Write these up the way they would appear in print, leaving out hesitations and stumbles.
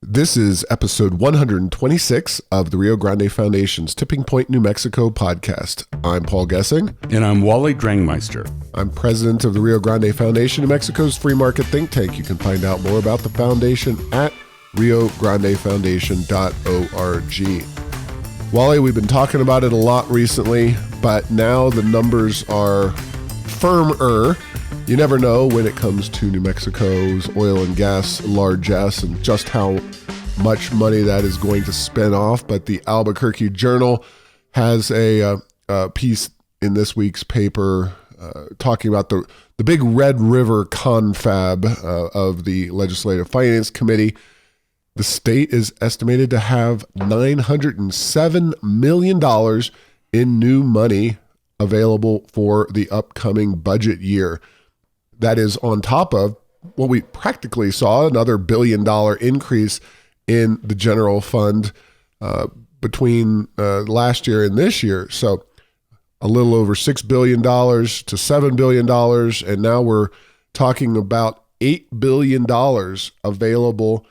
This is episode 126 of the Rio Grande Foundation's Tipping Point, New Mexico podcast. I'm Paul Gessing. And I'm Wally Drangmeister. I'm president of the Rio Grande Foundation, New Mexico's free market think tank. You can find out more about the foundation at riograndefoundation.org. Wally, we've been talking about it a lot recently, but now the numbers are firmer. You never know when it comes to New Mexico's oil and gas largesse and just how much money that is going to spin off. But the Albuquerque Journal has a piece in this week's paper talking about the big Red River confab of the Legislative Finance Committee. The state is estimated to have $907 million in new money available for the upcoming budget year. That is on top of what we practically saw, another $1 billion increase in the general fund between last year and this year. So a little over $6 billion to $7 billion. And now we're talking about $8 billion available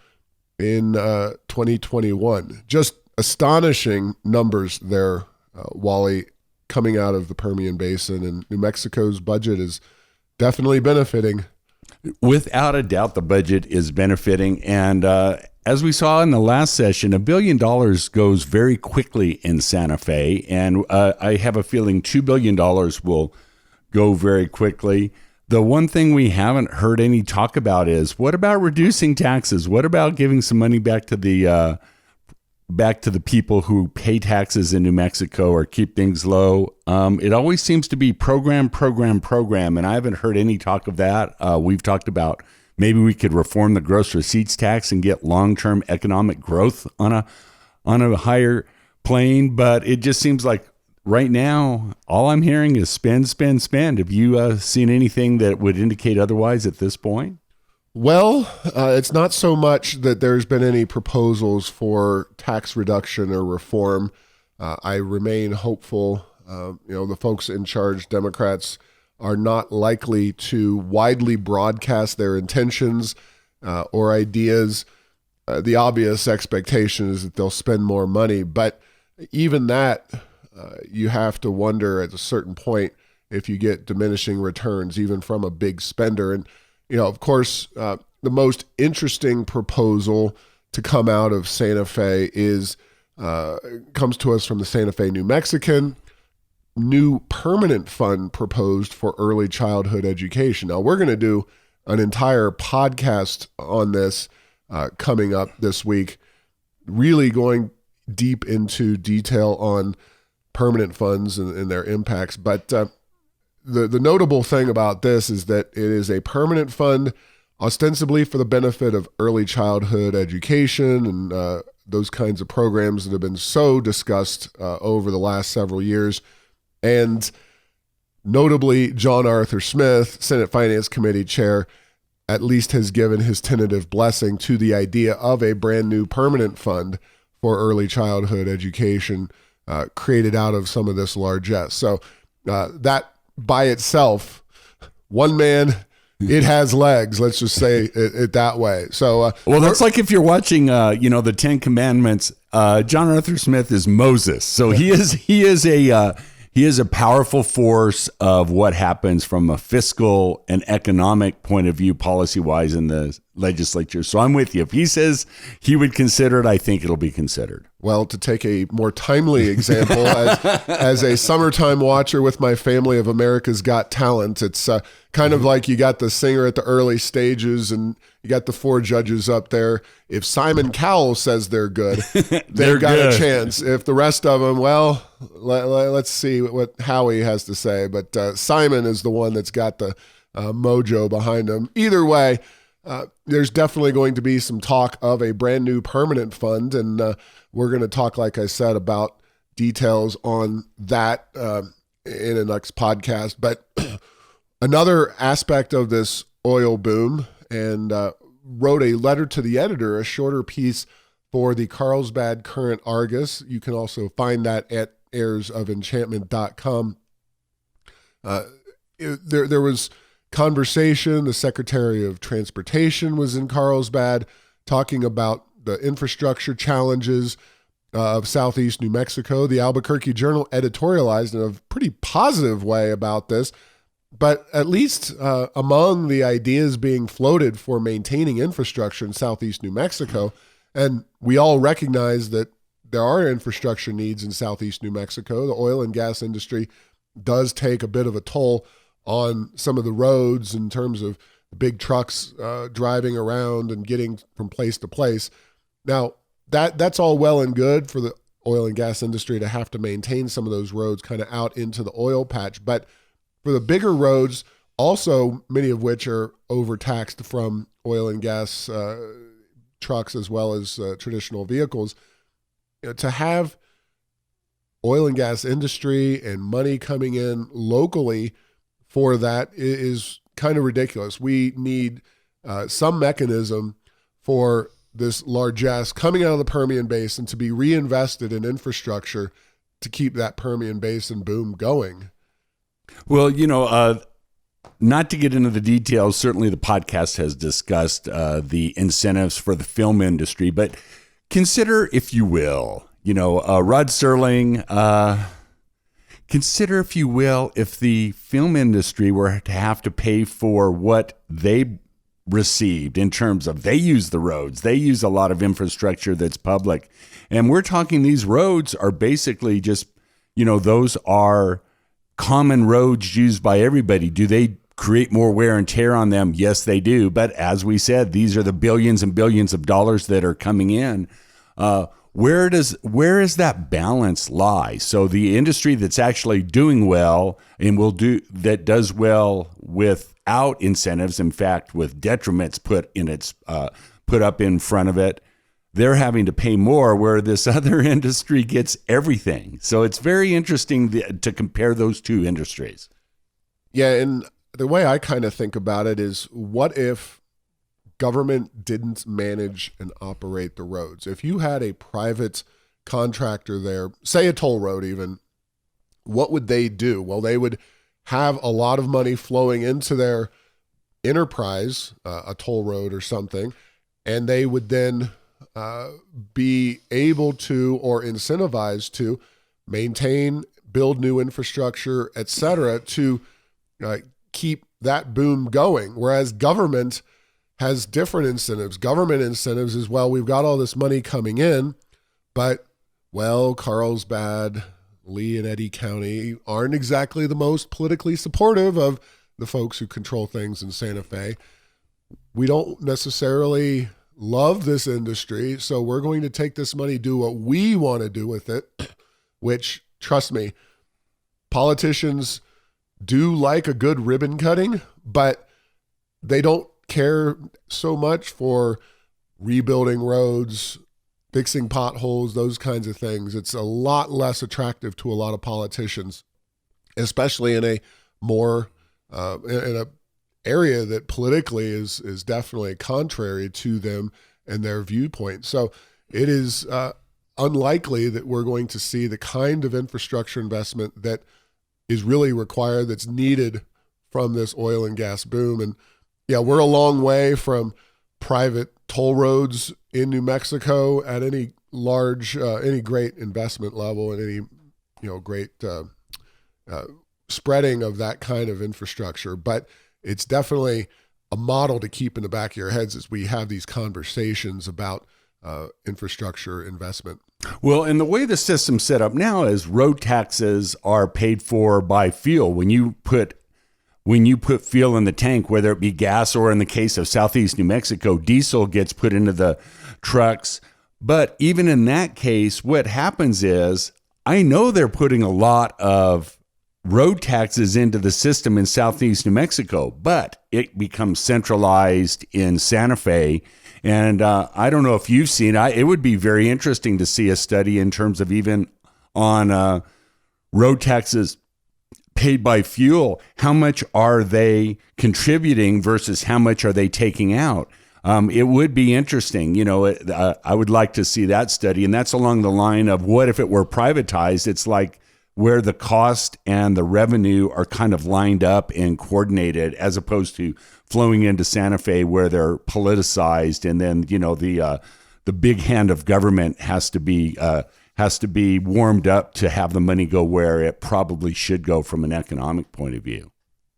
in 2021. Just astonishing numbers there, Wally, coming out of the Permian Basin. And New Mexico's budget is definitely benefiting. Without a doubt, the budget is benefiting. And as we saw in the last session, $1 billion goes very quickly in Santa Fe. And I have a feeling $2 billion will go very quickly. The one thing we haven't heard any talk about is, what about reducing taxes? What about giving some money back to the people who pay taxes in New Mexico or keep things low? It always seems to be program, and I haven't heard any talk of that. We've talked about maybe we could reform the gross receipts tax and get long-term economic growth on a higher plane, but it just seems like right now, all I'm hearing is spend. Have you seen anything that would indicate otherwise at this point? Well, it's not so much that there's been any proposals for tax reduction or reform. I remain hopeful. The folks in charge, Democrats, are not likely to widely broadcast their intentions or ideas. The obvious expectation is that they'll spend more money, but even that, you have to wonder at a certain point if you get diminishing returns, even from a big spender. And of course, the most interesting proposal to come out of Santa Fe comes to us from the Santa Fe New Mexican. New permanent fund proposed for early childhood education. Now, we're going to do an entire podcast on this coming up this week, really going deep into detail on permanent funds and their impacts. But the notable thing about this is that it is a permanent fund ostensibly for the benefit of early childhood education and those kinds of programs that have been so discussed over the last several years. And notably, John Arthur Smith, Senate Finance Committee chair, at least has given his tentative blessing to the idea of a brand new permanent fund for early childhood education created out of some of this largesse. So that by itself, one man, it has legs. Let's just say it that way. So, well, that's like if you're watching, the 10 Commandments. John Arthur Smith is Moses, so he is a powerful force of what happens from a fiscal and economic point of view, policy wise, in the legislature. So I'm with you. If he says he would consider it, I think it'll be considered. Well, to take a more timely example, as a summertime watcher with my family of America's Got Talent, it's kind of like you got the singer at the early stages and you got the 4 judges up there. If Simon Cowell says they're good, they've got a chance. If the rest of them, well, let's see what Howie has to say. But Simon is the one that's got the mojo behind him. Either way, there's definitely going to be some talk of a brand new permanent fund, and we're going to talk, like I said, about details on that in a next podcast. But another aspect of this oil boom, and wrote a letter to the editor, a shorter piece for the Carlsbad Current Argus. You can also find that at heirsofenchantment.com. There was conversation. The Secretary of Transportation was in Carlsbad talking about the infrastructure challenges of Southeast New Mexico. The Albuquerque Journal editorialized in a pretty positive way about this, but at least among the ideas being floated for maintaining infrastructure in Southeast New Mexico, and we all recognize that there are infrastructure needs in Southeast New Mexico. The oil and gas industry does take a bit of a toll on some of the roads in terms of big trucks driving around and getting from place to place. Now, that's all well and good for the oil and gas industry to have to maintain some of those roads kind of out into the oil patch. But for the bigger roads, also many of which are overtaxed from oil and gas trucks as well as traditional vehicles, to have oil and gas industry and money coming in locally for that is kind of ridiculous. We need some mechanism for this largesse coming out of the Permian Basin to be reinvested in infrastructure to keep that Permian Basin boom going. Well, not to get into the details, certainly the podcast has discussed the incentives for the film industry, but consider, if you will, Rod Serling, consider, if you will, if the film industry were to have to pay for what they received in terms of they use the roads, they use a lot of infrastructure that's public. And we're talking these roads are basically just, those are common roads used by everybody. Do they create more wear and tear on them? Yes, they do. But as we said, these are the billions and billions of dollars that are coming in. Where is that balance lie? So the industry that's actually doing well and does well without incentives, in fact, with detriments put up in front of it, they're having to pay more, where this other industry gets everything. So it's very interesting to compare those two industries. Yeah, and the way I kind of think about it is, what if government didn't manage and operate the roads? If you had a private contractor there, say a toll road even, what would they do? Well, they would have a lot of money flowing into their enterprise, a toll road or something, and they would then be able to, or incentivized to, maintain, build new infrastructure, et cetera, to keep that boom going. Whereas government has different incentives. Government incentives is, well, we've got all this money coming in, but, well, Carlsbad, Lee and Eddy County aren't exactly the most politically supportive of the folks who control things in Santa Fe. We don't necessarily love this industry, so we're going to take this money, do what we want to do with it, which, trust me, politicians do like a good ribbon cutting, but they don't care so much for rebuilding roads, fixing potholes, those kinds of things. It's a lot less attractive to a lot of politicians, especially in a more in a area that politically is definitely contrary to them and their viewpoint. So it is unlikely that we're going to see the kind of infrastructure investment that is really required, that's needed from this oil and gas boom. And yeah, we're a long way from private toll roads in New Mexico at any large, any great investment level, and any, great spreading of that kind of infrastructure. But it's definitely a model to keep in the back of your heads as we have these conversations about infrastructure investment. Well, and the way the system's set up now is road taxes are paid for by fuel. When you put fuel in the tank, whether it be gas or, in the case of Southeast New Mexico, diesel gets put into the trucks. But even in that case, what happens is, I know they're putting a lot of road taxes into the system in Southeast New Mexico, but it becomes centralized in Santa Fe. And I don't know if you've seen, it would be very interesting to see a study in terms of even on road taxes paid by fuel. How much are they contributing versus how much are they taking out? It would be interesting. I would like to see that study. And that's along the line of, what if it were privatized? It's like where the cost and the revenue are kind of lined up and coordinated, as opposed to flowing into Santa Fe where they're politicized, and then the the big hand of government has to be warmed up to have the money go where it probably should go from an economic point of view.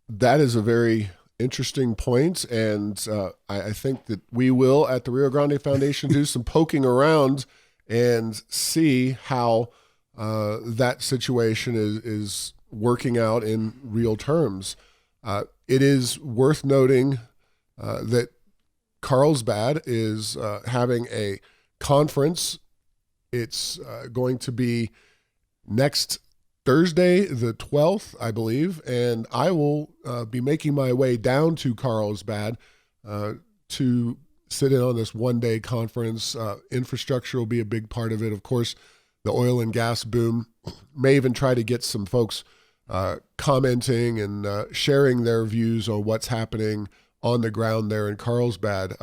That is a very interesting point, and I think that we will at the Rio Grande Foundation do some poking around and see how that situation is working out in real terms. It is worth noting that Carlsbad is having a conference. It's going to be next Thursday, the 12th, I believe, and I will be making my way down to Carlsbad to sit in on this one-day conference. Infrastructure will be a big part of it. Of course, the oil and gas boom. May even try to get some folks commenting and sharing their views on what's happening on the ground there in Carlsbad.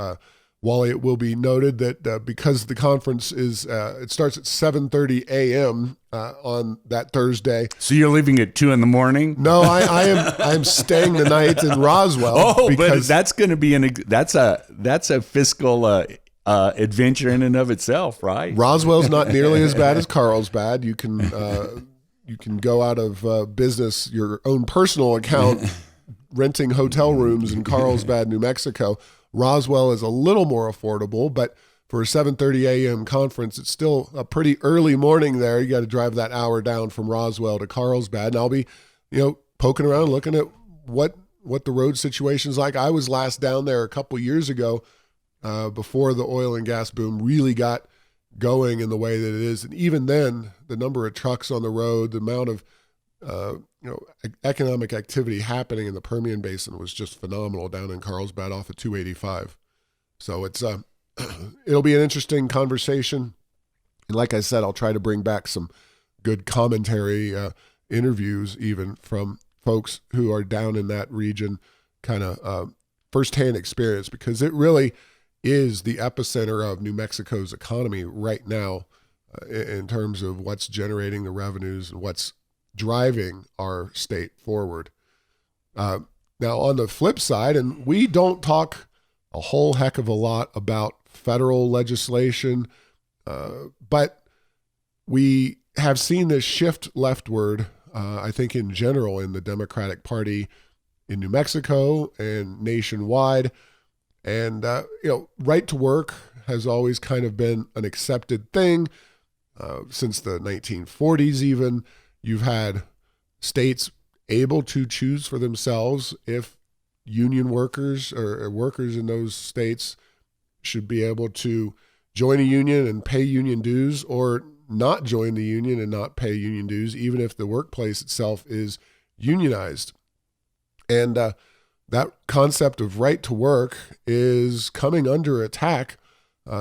While it will be noted that because the conference is, it starts at 7:30 a.m. On that Thursday. So you're leaving at 2 a.m? No, I'm staying the night in Roswell. Oh, but that's going to be that's a fiscal adventure in and of itself, right? Roswell's not nearly as bad as Carlsbad. You can go out of business your own personal account renting hotel rooms in Carlsbad, New Mexico. Roswell is a little more affordable, but for a 7:30 a.m. conference, it's still a pretty early morning there. You got to drive that hour down from Roswell to Carlsbad, and I'll be, poking around, looking at what the road situation's like. I was last down there a couple years ago, before the oil and gas boom really got going in the way that it is, and even then, the number of trucks on the road, the amount of economic activity happening in the Permian Basin was just phenomenal down in Carlsbad off of 285. So it's it'll be an interesting conversation. And like I said, I'll try to bring back some good commentary, interviews even from folks who are down in that region, kind of firsthand experience, because it really is the epicenter of New Mexico's economy right now, in terms of what's generating the revenues and what's driving our state forward. Now, on the flip side, and we don't talk a whole heck of a lot about federal legislation, but we have seen this shift leftward, I think in general in the Democratic Party in New Mexico and nationwide. And, right to work has always kind of been an accepted thing since the 1940s even. You've had states able to choose for themselves if union workers or workers in those states should be able to join a union and pay union dues, or not join the union and not pay union dues, even if the workplace itself is unionized. And that concept of right to work is coming under attack,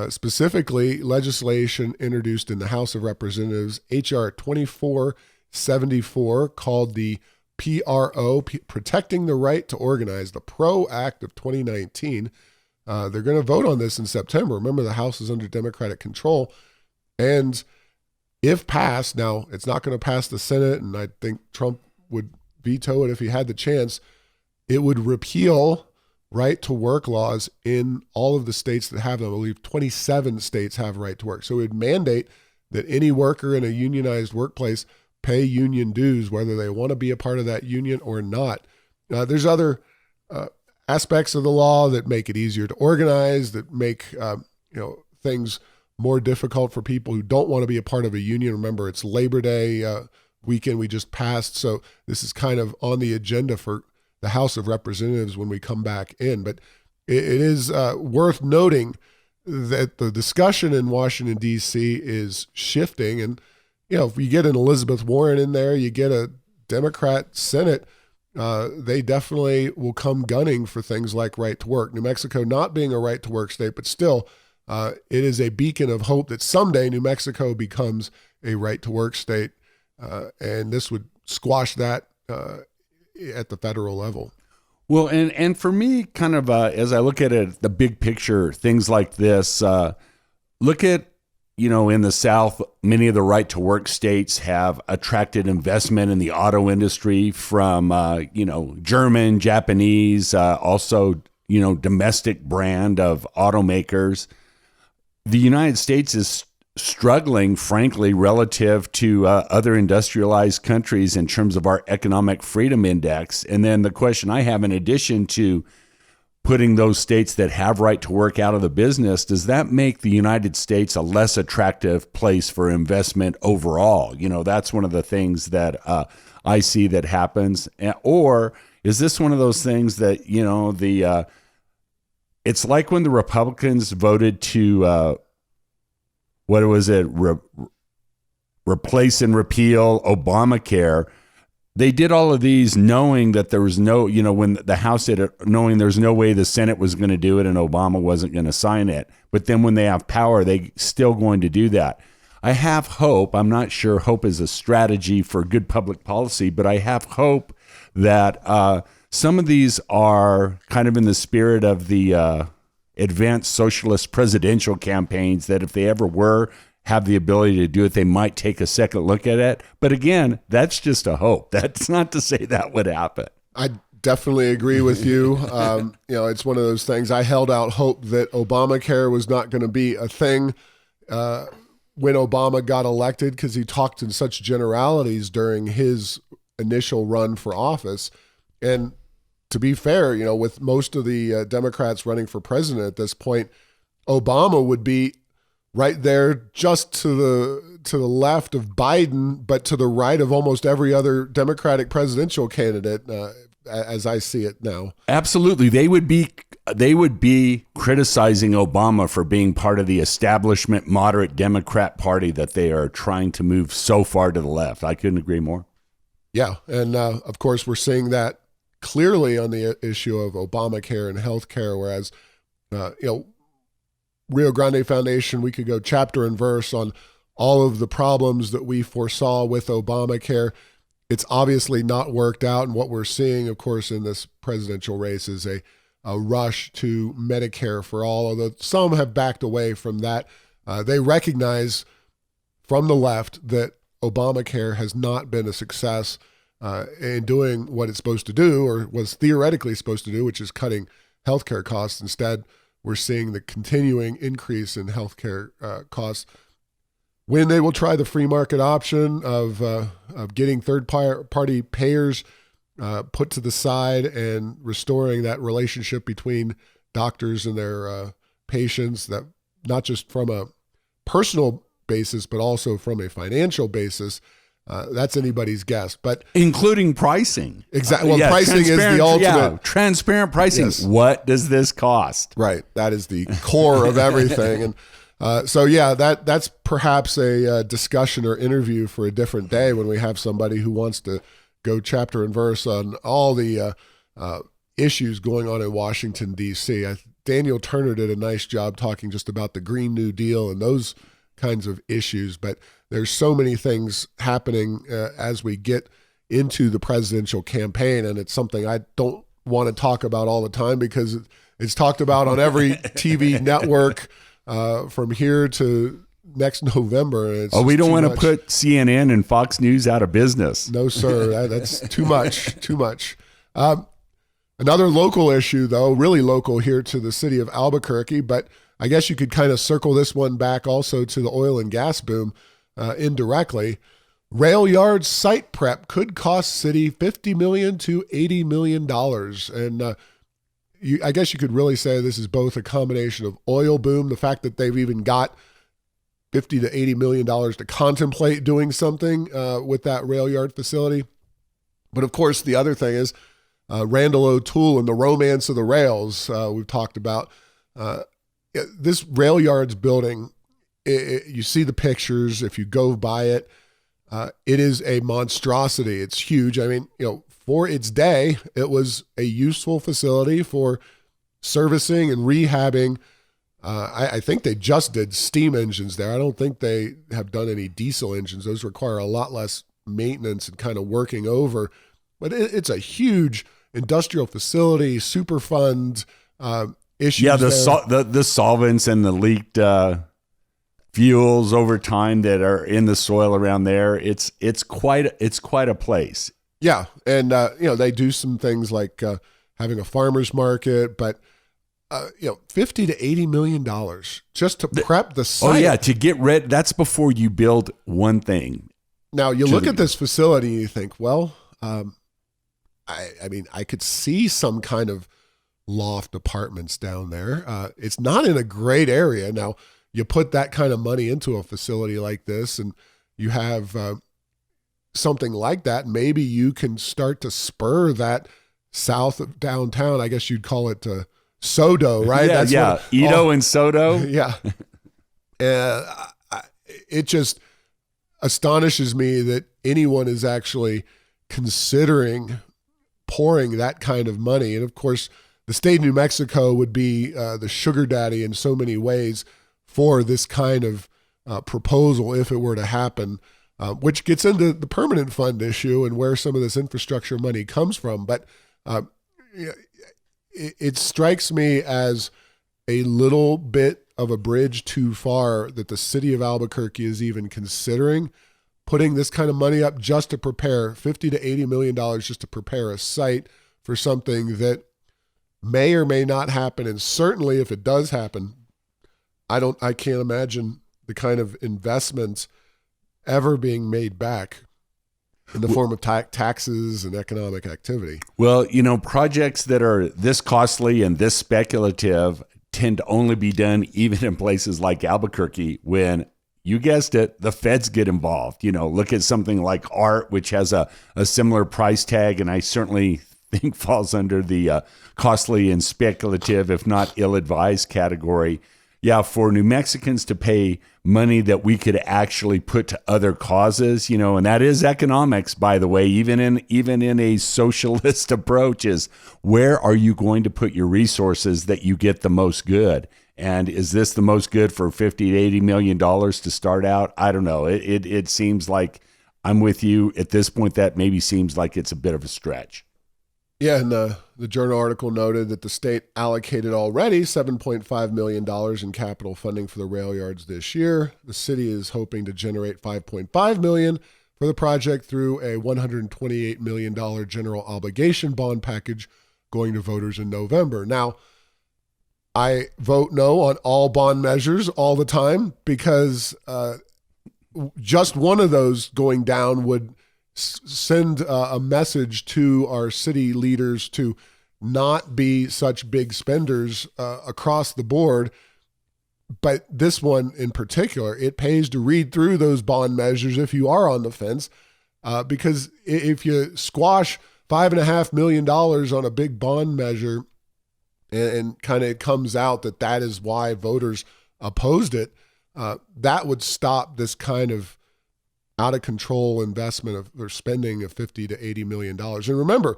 specifically legislation introduced in the House of Representatives, H.R. 2474, called the PRO, Protecting the Right to Organize, the PRO Act of 2019. They're going to vote on this in September. Remember, the House is under Democratic control. And if passed, now it's not going to pass the Senate, and I think Trump would veto it if he had the chance. It would repeal right to work laws in all of the states that have them. I believe 27 states have right to work. So it would mandate that any worker in a unionized workplace pay union dues, whether they want to be a part of that union or not. There's other aspects of the law that make it easier to organize, that make things more difficult for people who don't want to be a part of a union. Remember, it's Labor Day weekend we just passed, so this is kind of on the agenda for the House of Representatives when we come back in. But it is worth noting that the discussion in Washington, D.C. is shifting. And, if you get an Elizabeth Warren in there, you get a Democrat Senate, they definitely will come gunning for things like right to work. New Mexico not being a right to work state, but still it is a beacon of hope that someday New Mexico becomes a right to work state. And this would squash that at the federal level. Well, and for me, kind of as I look at it, the big picture, things like this, look at, in the South, many of the right to work states have attracted investment in the auto industry from, German, Japanese, also, domestic brand of automakers. the United States is struggling, frankly, relative to other industrialized countries in terms of our economic freedom index. And then the question I have, in addition to putting those states that have right to work out of the business, does that make the United States a less attractive place for investment overall? That's one of the things that I see that happens. Or is this one of those things that, it's like when the Republicans voted to, replace and repeal Obamacare. They did all of these knowing that there was no, when the House did it, knowing there's no way the Senate was going to do it and Obama wasn't going to sign it. But then when they have power, they still going to do that. I have hope. I'm not sure hope is a strategy for good public policy, but I have hope that some of these are kind of in the spirit of the advanced socialist presidential campaigns, that if they ever have the ability to do it, they might take a second look at it. But again, that's just a hope. That's not to say that would happen. I definitely agree with you. It's one of those things. I held out hope that Obamacare was not going to be a thing when Obama got elected, because he talked in such generalities during his initial run for office. And to be fair, with most of the Democrats running for president at this point, Obama would be right there just to the left of Biden, but to the right of almost every other Democratic presidential candidate, as I see it now. Absolutely. They would be criticizing Obama for being part of the establishment moderate Democrat Party that they are trying to move so far to the left. I couldn't agree more. Yeah. And of course, we're seeing that clearly on the issue of Obamacare and healthcare, whereas, Rio Grande Foundation, we could go chapter and verse on all of the problems that we foresaw with Obamacare. It's obviously not worked out. And what we're seeing, of course, in this presidential race is a rush to Medicare for all, although some have backed away from that. They recognize from the left that Obamacare has not been a success in doing what it's supposed to do, or was theoretically supposed to do, which is cutting healthcare costs. Instead, we're seeing the continuing increase in healthcare costs. When they will try the free market option of getting third-party payers put to the side and restoring that relationship between doctors and their patients, that not just from a personal basis, but also from a financial basis, that's anybody's guess. But including pricing. Exactly. Well, pricing is the ultimate. Yeah, transparent pricing. Yes. What does this cost? Right. That is the core of everything. And that's perhaps a discussion or interview for a different day, when we have somebody who wants to go chapter and verse on all the issues going on in Washington, D.C. Daniel Turner did a nice job talking just about the Green New Deal and those kinds of issues. But there's so many things happening as we get into the presidential campaign, and it's something I don't want to talk about all the time, because it's talked about on every TV network from here to next November. We don't want to put CNN and Fox News out of business. No, sir. That's too much, too much. Another local issue, though, really local here to the city of Albuquerque, but I guess you could kind of circle this one back also to the oil and gas boom indirectly. Railyard site prep could cost city $50 million to $80 million. And I guess you could really say this is both a combination of oil boom, the fact that they've even got $50 to $80 million to contemplate doing something with that Railyard facility. But of course, the other thing is Randall O'Toole and the romance of the rails we've talked about. This Railyard's building, you see the pictures, if you go by it, it is a monstrosity. It's huge. I mean, for its day, it was a useful facility for servicing and rehabbing. I think they just did steam engines there. I don't think they have done any diesel engines. Those require a lot less maintenance and kind of working over. But it's a huge industrial facility, Superfund issues. Yeah, the solvents and the leaked fuels over time that are in the soil around there. It's quite a place. Yeah, and they do some things like having a farmer's market, but $50 to $80 million just to prep the site. Oh yeah, to get ready. That's before you build one thing. Now you look at this facility and you think, well, I mean, I could see some kind of loft apartments down there. It's not in a great area. Now you put that kind of money into a facility like this, and you have something like that. Maybe you can start to spur that south of downtown. I guess you'd call it SoDo, right? Yeah, Edo and SoDo. Yeah. It just astonishes me that anyone is actually considering pouring that kind of money. And of course, the state of New Mexico would be the sugar daddy in so many ways for this kind of proposal if it were to happen, which gets into the permanent fund issue and where some of this infrastructure money comes from. But it strikes me as a little bit of a bridge too far that the city of Albuquerque is even considering putting this kind of money up just to prepare $50 to $80 million just to prepare a site for something that may or may not happen. And certainly if it does happen, I can't imagine the kind of investments ever being made back in the form of taxes and economic activity. Well, projects that are this costly and this speculative tend to only be done even in places like Albuquerque when, you guessed it, the feds get involved. Look at something like art, which has a similar price tag, and I certainly think falls under the costly and speculative, if not ill-advised category. Yeah, for New Mexicans to pay money that we could actually put to other causes, and that is economics, by the way, even in a socialist approach, is where are you going to put your resources that you get the most good? And is this the most good for $50 to $80 million to start out? I don't know. It seems like I'm with you at this point. That maybe seems like it's a bit of a stretch. Yeah, and the Journal article noted that the state allocated already $7.5 million in capital funding for the rail yards this year. The city is hoping to generate $5.5 million for the project through a $128 million general obligation bond package going to voters in November. Now, I vote no on all bond measures all the time because just one of those going down would send a message to our city leaders to not be such big spenders across the board. But this one in particular, it pays to read through those bond measures if you are on the fence, because if you squash $5.5 million on a big bond measure and kind of it comes out that is why voters opposed it, that would stop this kind of out of control investment or spending of $50 to $80 million. And remember,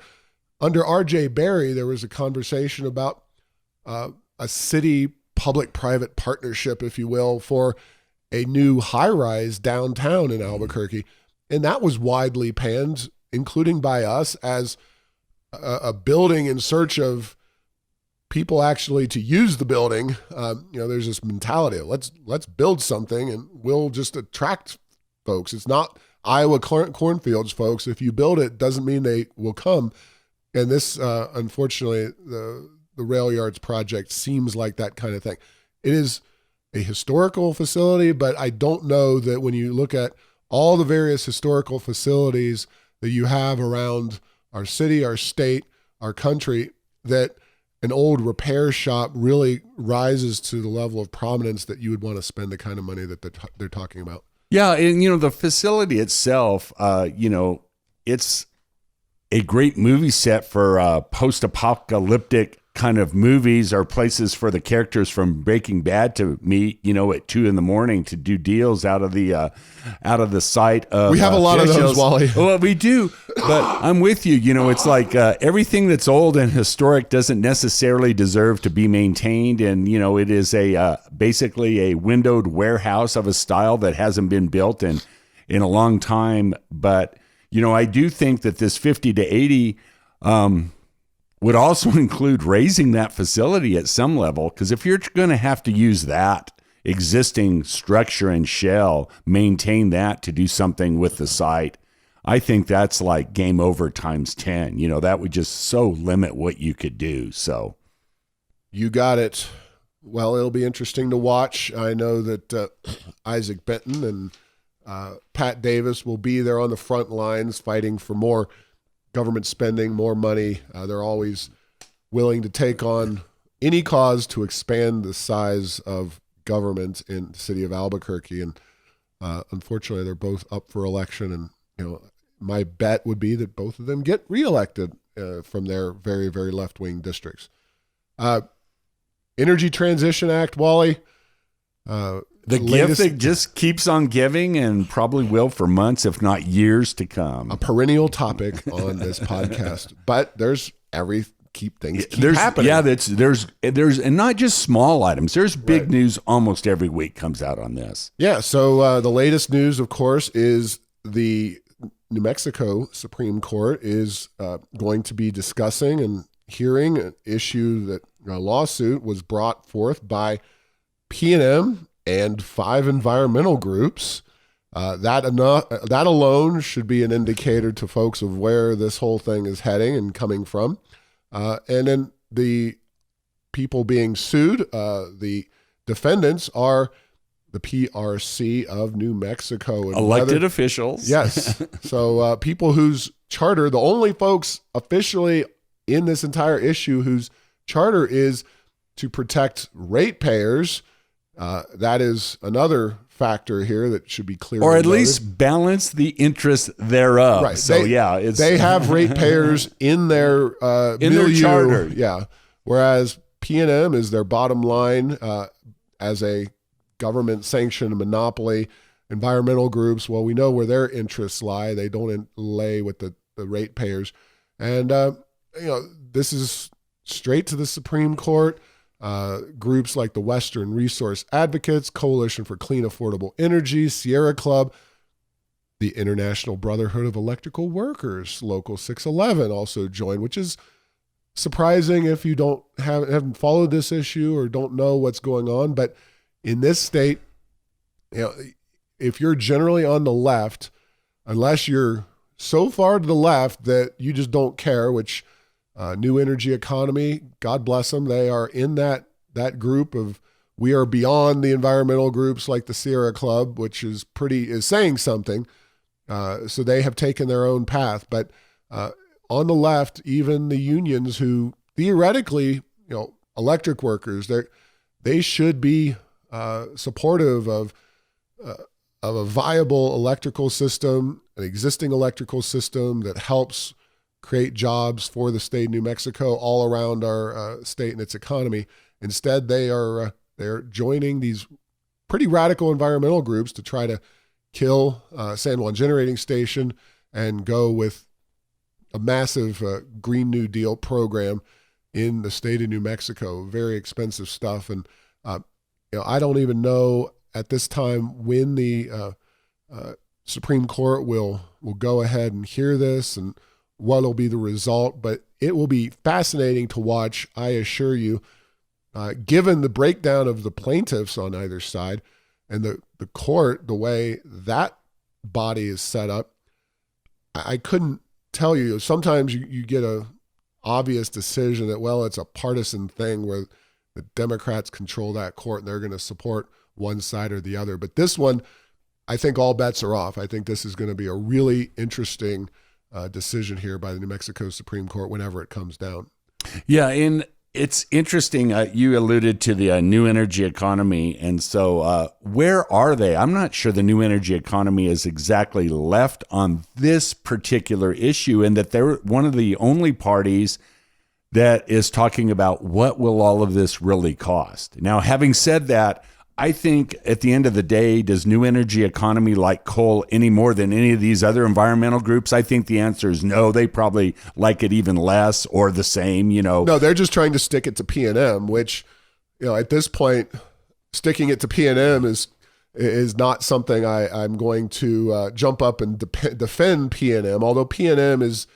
under R.J. Berry, there was a conversation about a city public-private partnership, if you will, for a new high-rise downtown in Albuquerque. And that was widely panned, including by us, as a building in search of people actually to use the building. There's this mentality of let's build something and we'll just attract folks. It's not Iowa cornfields, folks. If you build it, doesn't mean they will come. And this, unfortunately, the Railyards project seems like that kind of thing. It is a historical facility, but I don't know that when you look at all the various historical facilities that you have around our city, our state, our country, that an old repair shop really rises to the level of prominence that you would want to spend the kind of money that they're talking about. Yeah, and the facility itself, it's a great movie set for post-apocalyptic kind of movies, or places for the characters from Breaking Bad to meet, at 2 a.m. to do deals out of the site of. We have a lot of those, Wally. Well, we do, but I'm with you. It's like everything that's old and historic doesn't necessarily deserve to be maintained, and it is basically a windowed warehouse of a style that hasn't been built in a long time. But I do think that this 50 to 80. Would also include raising that facility at some level, because if you're going to have to use that existing structure and shell, maintain that to do something with the site, I think that's like game over times 10. That would just so limit what you could do. So, You got it. Well, it'll be interesting to watch. I know that Isaac Benton and Pat Davis will be there on the front lines fighting for more government spending, more money. They're always willing to take on any cause to expand the size of government in the city of Albuquerque. And unfortunately, they're both up for election. And, my bet would be that both of them get reelected from their very, very left-wing districts. Energy Transition Act, Wally. The gift that just keeps on giving and probably will for months, if not years to come. A perennial topic on this podcast. But things keep happening. Yeah, there's and not just small items. There's big news almost every week comes out on this. Yeah, so the latest news, of course, is the New Mexico Supreme Court is going to be discussing and hearing an issue that a lawsuit was brought forth by P&M and 5 environmental groups. That alone should be an indicator to folks of where this whole thing is heading and coming from. And then the people being sued, the defendants are the PRC of New Mexico. And elected officials. Yes. So people whose charter, the only folks officially in this entire issue whose charter is to protect ratepayers. That is another factor here that should be clear. Or at least balance the interest thereof. Right. So they have ratepayers in their their charter. Yeah. Whereas P&M is their bottom line as a government sanctioned monopoly. Environmental groups, well, we know where their interests lie. They don't lay with the ratepayers. And this is straight to the Supreme Court. Groups like the Western Resource Advocates, Coalition for Clean Affordable Energy, Sierra Club, the International Brotherhood of Electrical Workers, Local 611 also joined, which is surprising if you haven't followed this issue or don't know what's going on. But in this state, if you're generally on the left, unless you're so far to the left that you just don't care, which New Energy Economy, God bless them, they are in that group of, we are beyond the environmental groups like the Sierra Club, which is saying something. So they have taken their own path. But on the left, even the unions who theoretically, electric workers, they should be supportive of a viable electrical system, an existing electrical system that helps create jobs for the state of New Mexico all around our state and its economy. Instead, they're joining these pretty radical environmental groups to try to kill San Juan Generating Station and go with a massive Green New Deal program in the state of New Mexico. Very expensive stuff. And, I don't even know at this time when the Supreme Court will go ahead and hear this and what will be the result, but it will be fascinating to watch, I assure you, given the breakdown of the plaintiffs on either side and the court, the way that body is set up. I couldn't tell you. Sometimes you get a obvious decision that, well, it's a partisan thing where the Democrats control that court and they're going to support one side or the other. But this one, I think all bets are off. I think this is going to be a really interesting decision here by the New Mexico Supreme Court whenever it comes down. Yeah, and it's interesting. You alluded to the new energy economy, and so where are they? I'm not sure the new energy economy is exactly left on this particular issue, and that they're one of the only parties that is talking about what will all of this really cost. Now, having said that, I think at the end of the day, does new energy economy like coal any more than any of these other environmental groups? I think the answer is no. They probably like it even less or the same, No, they're just trying to stick it to P&M, which, at this point, sticking it to P&M is not something I'm going to jump up and defend P&M, although P&M is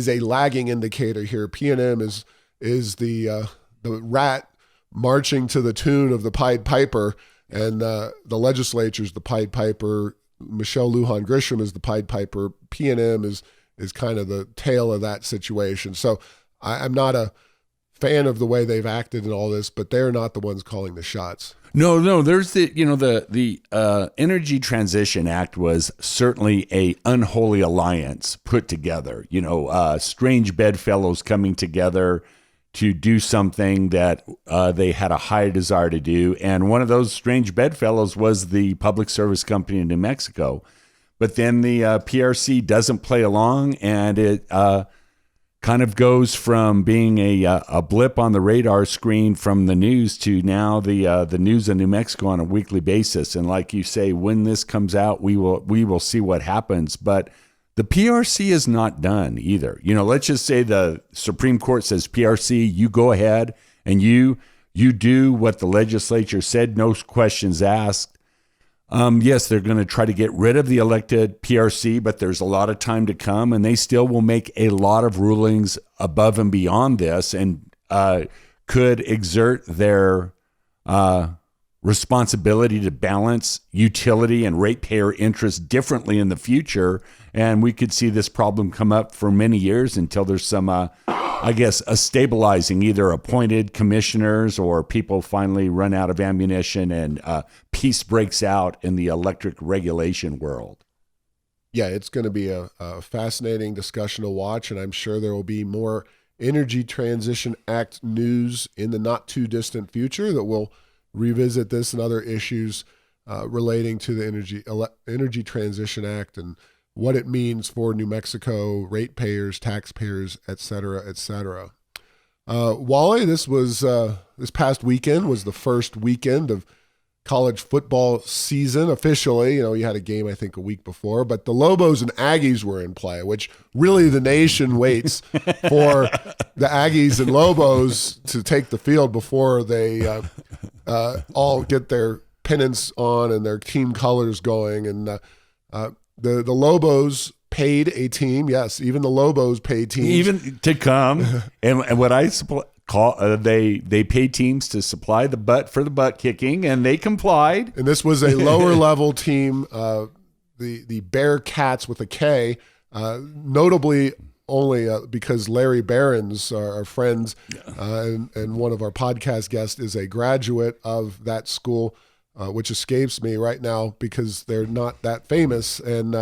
a lagging indicator here. P&M is the rat marching to the tune of the Pied Piper, and the legislature's the Pied Piper. Michelle Lujan Grisham is the Pied Piper. P&M is kind of the tail of that situation. So I'm not a fan of the way they've acted in all this, but they're not the ones calling the shots. No. There's the Energy Transition Act was certainly a unholy alliance put together. Strange bedfellows coming together to do something that they had a high desire to do, and one of those strange bedfellows was the Public Service Company in New Mexico. But then the PRC doesn't play along, and it kind of goes from being a blip on the radar screen from the news to now the news in New Mexico on a weekly basis. And like you say, when this comes out, we will see what happens. But the PRC is not done either. Let's just say the Supreme Court says, PRC, you go ahead and you do what the legislature said, no questions asked. Yes, they're going to try to get rid of the elected PRC, but there's a lot of time to come, and they still will make a lot of rulings above and beyond this, and could exert their responsibility to balance utility and ratepayer interests differently in the future. And we could see this problem come up for many years until there's some, a stabilizing, either appointed commissioners or people finally run out of ammunition and peace breaks out in the electric regulation world. Yeah, it's going to be a fascinating discussion to watch, and I'm sure there will be more Energy Transition Act news in the not too distant future that will revisit this and other issues relating to the Energy Transition Act and what it means for New Mexico ratepayers, taxpayers, et cetera, et cetera. Wally, this past weekend was the first weekend of college football season officially. You had a game, I think, a week before, but the Lobos and Aggies were in play, which really the nation waits for the Aggies and Lobos to take the field before they all get their pennants on and their team colors going. And the Lobos paid a team. Yes, even the Lobos paid teams. Even to come. and what I call they paid teams to supply the butt for the butt kicking, and they complied. And this was a lower level team, the Bearcats with a K, notably only because Larry Behrens, our friends, and one of our podcast guests, is a graduate of that school, which escapes me right now because they're not that famous. And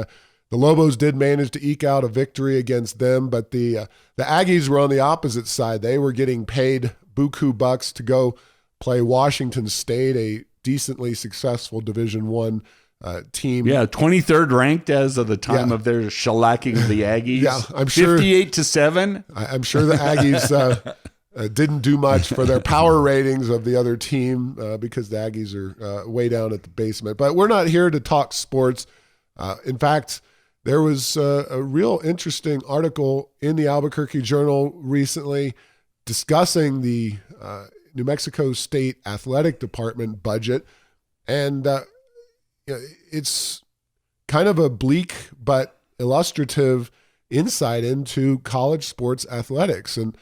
the Lobos did manage to eke out a victory against them, but the Aggies were on the opposite side. They were getting paid buku bucks to go play Washington State, a decently successful Division I team. Yeah, 23rd ranked as of the time of their shellacking of the Aggies. Yeah, I'm sure 58-7. I'm sure the Aggies didn't do much for their power ratings of the other team because the Aggies are way down at the basement. But we're not here to talk sports. In fact, there was a real interesting article in the Albuquerque Journal recently discussing the New Mexico State Athletic Department budget. And it's kind of a bleak but illustrative insight into college sports athletics. And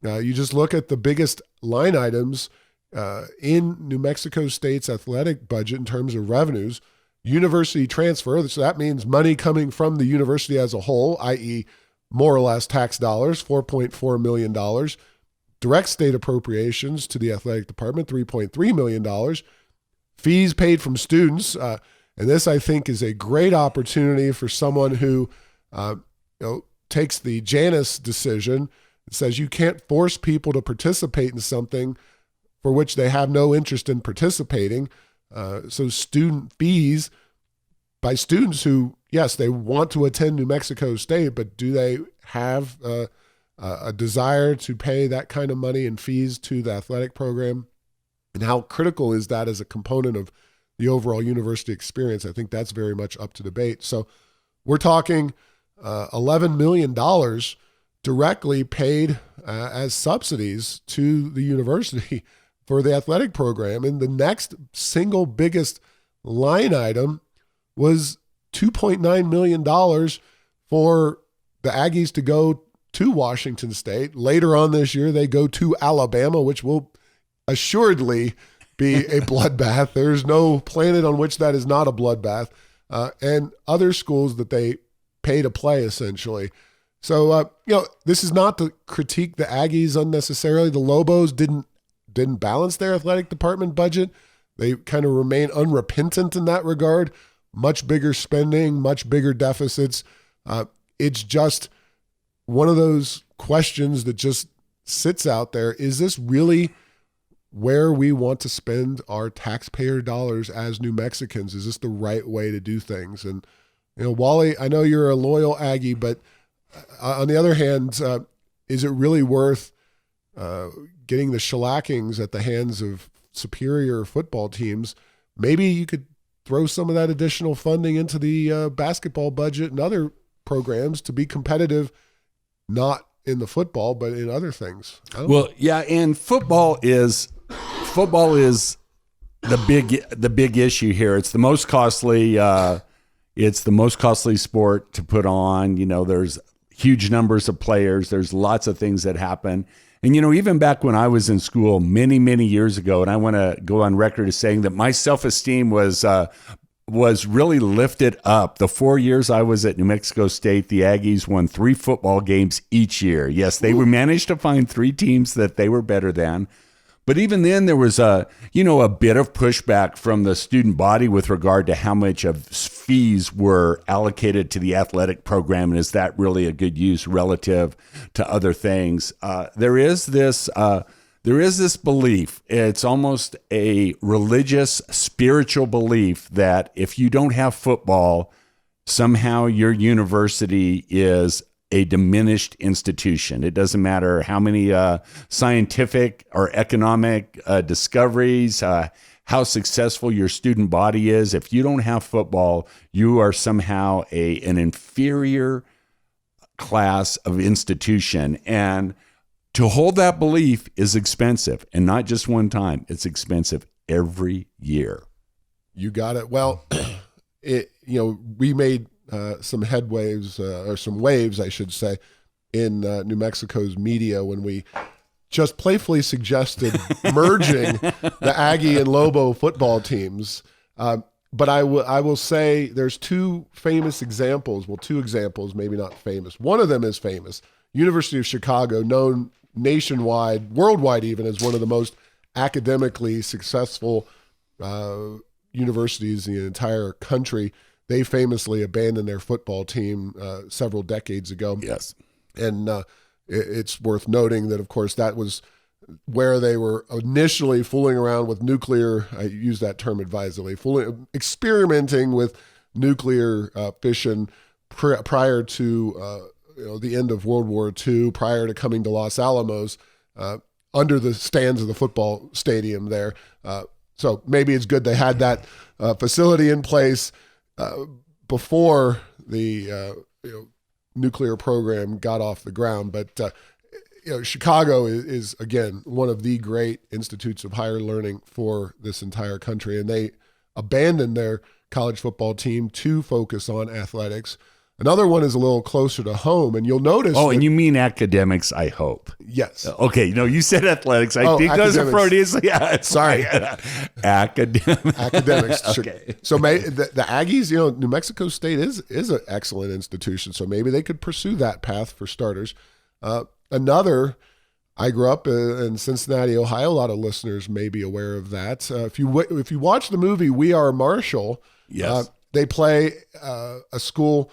you just look at the biggest line items in New Mexico State's athletic budget in terms of revenues. University transfer, so that means money coming from the university as a whole, i.e. more or less tax dollars, $4.4 million. Direct state appropriations to the athletic department, $3.3 million. Fees paid from students, and this, I think, is a great opportunity for someone who takes the Janus decision and says you can't force people to participate in something for which they have no interest in participating. So student fees by students who, yes, they want to attend New Mexico State, but do they have a desire to pay that kind of money in fees to the athletic program? And how critical is that as a component of the overall university experience? I think that's very much up to debate. So we're talking $11 million directly paid as subsidies to the university for the athletic program. And the next single biggest line item was $2.9 million for the Aggies to go to Washington State. Later on this year, they go to Alabama, which will assuredly be a bloodbath. There's no planet on which that is not a bloodbath. And other schools that they pay to play, essentially. So, this is not to critique the Aggies unnecessarily. The Lobos didn't balance their athletic department budget. They kind of remain unrepentant in that regard. Much bigger spending, much bigger deficits. It's just one of those questions that just sits out there. Is this really where we want to spend our taxpayer dollars as New Mexicans? Is this the right way to do things? And, Wally, I know you're a loyal Aggie, but on the other hand, is it really worth getting the shellackings at the hands of superior football teams? Maybe you could throw some of that additional funding into the basketball budget and other programs to be competitive, not in the football, but in other things. Well, yeah, and football is the big issue here. It's the most costly. It's the most costly sport to put on. There's huge numbers of players. There's lots of things that happen. And, even back when I was in school many, many years ago, and I want to go on record as saying that my self-esteem was really lifted up. The 4 years I was at New Mexico State, the Aggies won 3 football games each year. Yes, they managed to find 3 teams that they were better than. But even then, there was a bit of pushback from the student body with regard to how much of fees were allocated to the athletic program, and is that really a good use relative to other things? There is this belief. It's almost a religious, spiritual belief that if you don't have football, somehow your university is a diminished institution. It doesn't matter how many scientific or economic discoveries, how successful your student body is. If you don't have football, you are somehow an inferior class of institution. And to hold that belief is expensive, and not just one time. It's expensive every year. You got it. Well, we made some headwaves or some waves, I should say, in New Mexico's media when we just playfully suggested merging the Aggie and Lobo football teams. But I will say there's 2 famous examples. Well, 2 examples, maybe not famous. One of them is famous. University of Chicago, known nationwide, worldwide even, as one of the most academically successful universities in the entire country. They famously abandoned their football team several decades ago. Yes. And it's worth noting that, of course, that was where they were initially fooling around with nuclear, I use that term advisedly, experimenting with nuclear fission prior to the end of World War II, prior to coming to Los Alamos, under the stands of the football stadium there. So maybe it's good they had that facility in place before the nuclear program got off the ground. But Chicago is again one of the great institutes of higher learning for this entire country, and they abandoned their college football team to focus on athletics. Another one is a little closer to home, and you'll notice. Oh, and you mean academics, I hope. Yes. Okay. No, you said athletics. I think those are Freudians. Yeah. Sorry. Academics. Academics. Okay. So the Aggies, New Mexico State is an excellent institution, so maybe they could pursue that path for starters. Another, I grew up in Cincinnati, Ohio. A lot of listeners may be aware of that. If you watch the movie We Are Marshall, yes, they play a school,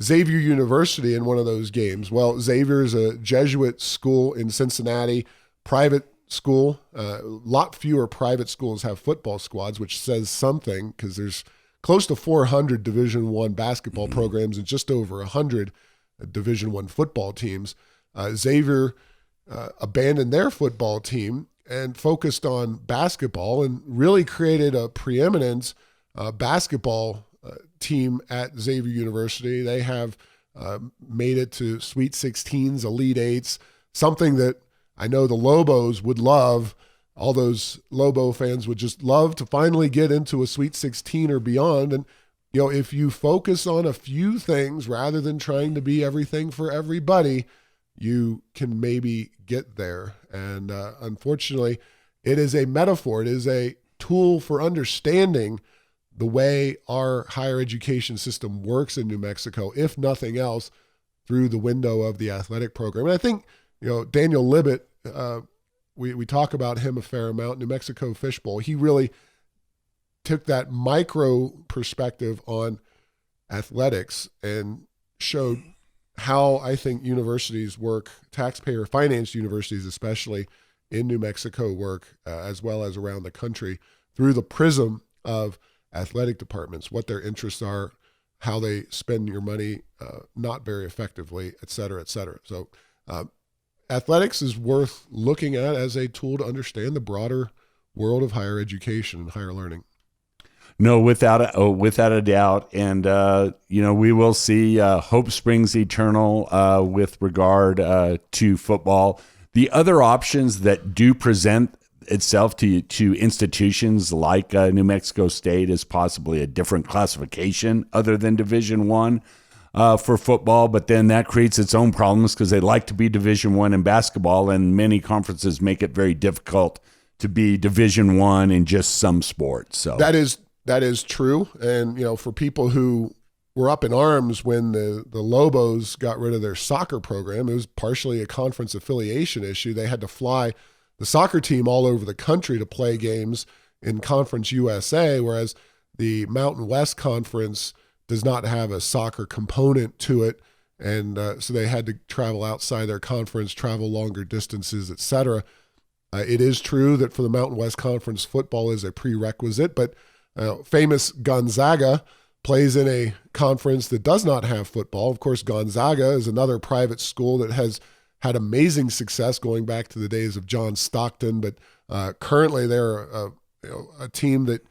Xavier University, in one of those games. Well, Xavier is a Jesuit school in Cincinnati, private school. A lot fewer private schools have football squads, which says something because there's close to 400 Division I basketball programs and just over 100 Division I football teams. Xavier abandoned their football team and focused on basketball and really created a preeminent basketball team at Xavier University. They have made it to Sweet 16s, Elite 8s, something that I know the Lobos would love. All those Lobo fans would just love to finally get into a Sweet 16 or beyond. And, if you focus on a few things rather than trying to be everything for everybody, you can maybe get there. And unfortunately, it is a metaphor. It is a tool for understanding the way our higher education system works in New Mexico, if nothing else, through the window of the athletic program. And I think, Daniel Libet, we talk about him a fair amount, New Mexico Fishbowl. He really took that micro perspective on athletics and showed how I think universities work, taxpayer financed universities especially in New Mexico work, as well as around the country, through the prism of athletic departments, what their interests are, how they spend your money not very effectively, et cetera, et cetera. So athletics is worth looking at as a tool to understand the broader world of higher education and higher learning. No, without a doubt. And, we will see hope springs eternal with regard to football. The other options that do present itself to institutions like New Mexico State is possibly a different classification other than Division I for football. But then that creates its own problems because they like to be Division I in basketball, and many conferences make it very difficult to be Division I in just some sports. So that is true. And, for people who were up in arms when the Lobos got rid of their soccer program, it was partially a conference affiliation issue. They had to fly the soccer team all over the country to play games in Conference USA, whereas the Mountain West Conference does not have a soccer component to it. And so they had to travel outside their conference, travel longer distances, et cetera. It is true that for the Mountain West Conference, football is a prerequisite, but famous Gonzaga plays in a conference that does not have football. Of course, Gonzaga is another private school that has had amazing success going back to the days of John Stockton, but currently they're a team that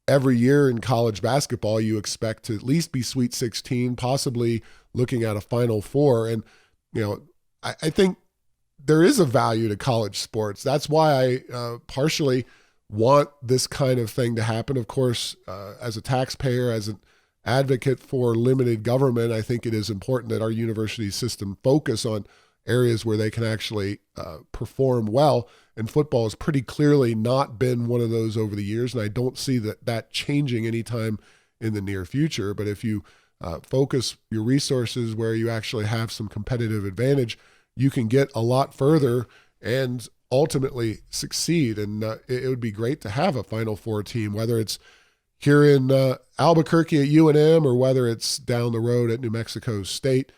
every year in college basketball you expect to at least be Sweet 16, possibly looking at a Final Four. And, I think there is a value to college sports. That's why I partially want this kind of thing to happen. Of course, as a taxpayer, as an advocate for limited government, I think it is important that our university system focus on areas where they can actually perform well. And football has pretty clearly not been one of those over the years, and I don't see that changing anytime in the near future. But if you focus your resources where you actually have some competitive advantage, you can get a lot further and ultimately succeed. And it would be great to have a Final Four team, whether it's here in Albuquerque at UNM or whether it's down the road at New Mexico State.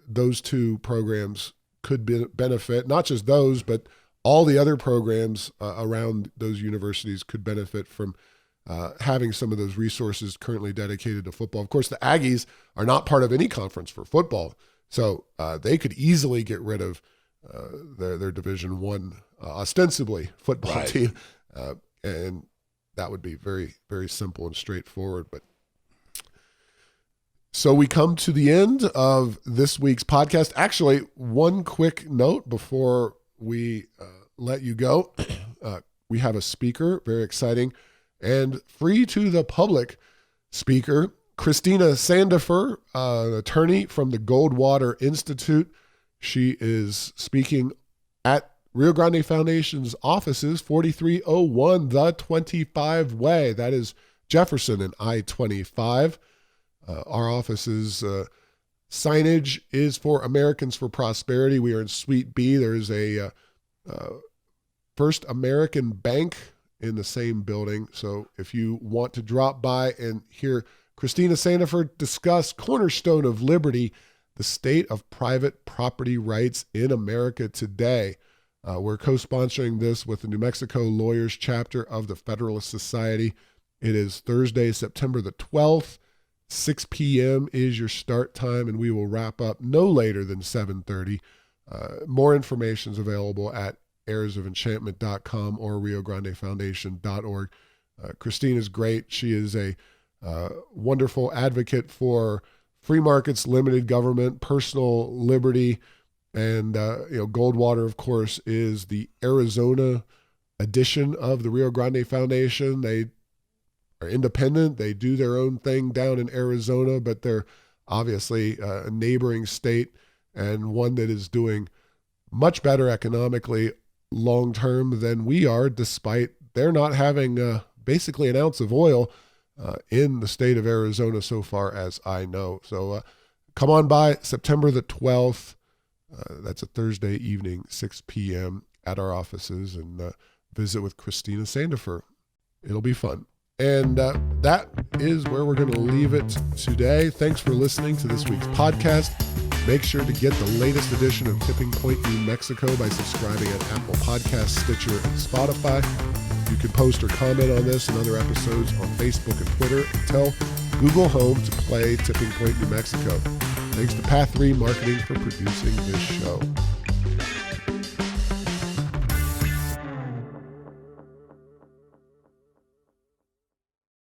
Those two programs could benefit, not just those, but all the other programs around those universities could benefit from having some of those resources currently dedicated to football. Of course, the Aggies are not part of any conference for football, so they could easily get rid of their Division I, ostensibly football team, and that would be very, very simple and straightforward. But so we come to the end of this week's podcast. Actually, one quick note before we let you go. We have a speaker, very exciting, and free to the public speaker, Christina Sandifer, an attorney from the Goldwater Institute. She is speaking at Rio Grande Foundation's offices, 4301 The 25 Way. That is Jefferson and I-25. Our office's signage is for Americans for Prosperity. We are in Suite B. There is a First American Bank in the same building. So if you want to drop by and hear Christina Sandifer discuss Cornerstone of Liberty, the state of private property rights in America today. We're co-sponsoring this with the New Mexico Lawyers Chapter of the Federalist Society. It is Thursday, September the 12th. 6 p.m. is your start time, and we will wrap up no later than 7:30. More information is available at airsoфenchantment.com or riograndefoundation.org. Christine is great. She is a wonderful advocate for free markets, limited government, personal liberty, and Goldwater, of course, is the Arizona edition of the Rio Grande Foundation. They are independent. They do their own thing down in Arizona, but they're obviously a neighboring state and one that is doing much better economically long-term than we are, despite they're not having basically an ounce of oil in the state of Arizona so far as I know. So come on by September the 12th. That's a Thursday evening, 6 p.m. at our offices, and visit with Christina Sandifer. It'll be fun. And that is where we're going to leave it today. Thanks for listening to this week's podcast. Make sure to get the latest edition of Tipping Point New Mexico by subscribing at Apple Podcasts, Stitcher, and Spotify. You can post or comment on this and other episodes on Facebook and Twitter, and tell Google Home to play Tipping Point New Mexico. Thanks to Path 3 Marketing for producing this show.